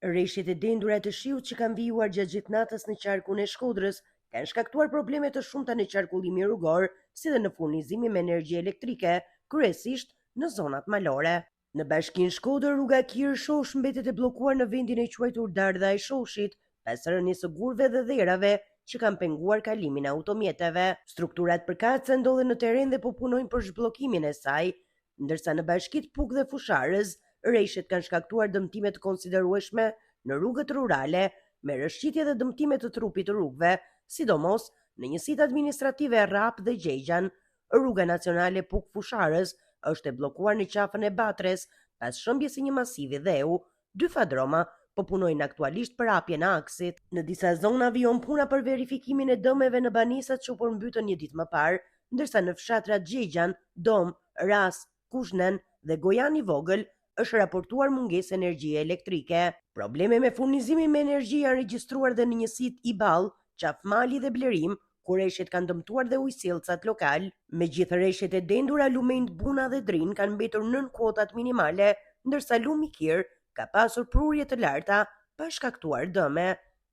Rreshtet e dendura të shiut që kanë vijuar gjatë gjithë natës në qarkun e Shkodrës kanë shkaktuar probleme të shumta në qarkullimin rrugor, si dhe në furnizimin me energji elektrike, kryesisht në zonat malore. Në bashkinë Shkodër, rruga Kirë-Shosh mbetet e bllokuar në vendin e quajtur Dardha e Shoshit, pas rënies së gurve dhe dherave që kanë penguar kalimin e automjeteve. Strukturat përkatëse ndodhen në terren dhe po punojnë për zhbllokimin e saj, ndërsa në bashkitë Puk dhe Fusharës, rreshtet kanë shkaktuar dëmtime të konsiderueshme në rrugët rurale, me rrëshqitje dhe dëmtime të trupit të rrugëve, sidomos në njësitë administrative Rap dhe Gjegjan. Rruga nacionale Puk-Fusharës është e bllokuar në qafën e Batres pas shëmbjes së një masivi dheu. Dy fadroma po punojnë aktualisht për hapjen e aksit. Në disa zona vijon puna për verifikimin e dëmeve në banisat që u përmbytën një ditë më parë, ndërsa në fshatrat Gjegjan, Dom, Ras, Kushnen dhe Gojan i Vogël është raportuar mungesë energjie elektrike. Probleme me furnizimin me energji janë regjistruar dhe në njësitë Iball, Qafmali dhe Blerim, ku rreshtet kanë dëmtuar dhe ujësillcat lokal. Megjithë rreshtet e dendura, Lumejnë, Buna dhe Drin kanë mbetur nën kuotat minimale, ndërsa Lumi Kir ka pasur prurje të larta pa shkaktuar dëme.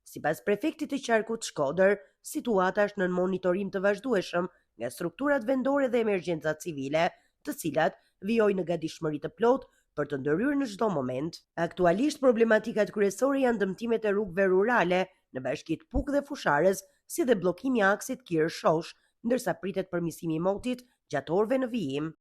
Sipas prefektit të qarkut Shkodër, situata është nën monitorim të vazhdueshëm nga strukturat vendore dhe emergjencat civile, të cilat vijojnë në gatishmëri të plotë për të ndërhyrë në çdo moment. Aktualisht problematikat kryesore janë dëmtimet e rrugëve rurale në bashkitë Puk dhe Fusharës, si dhe bllokimi i aksit Kirë-Shosh, ndërsa pritet përmirësimi i motit gjatë orëve në vijim.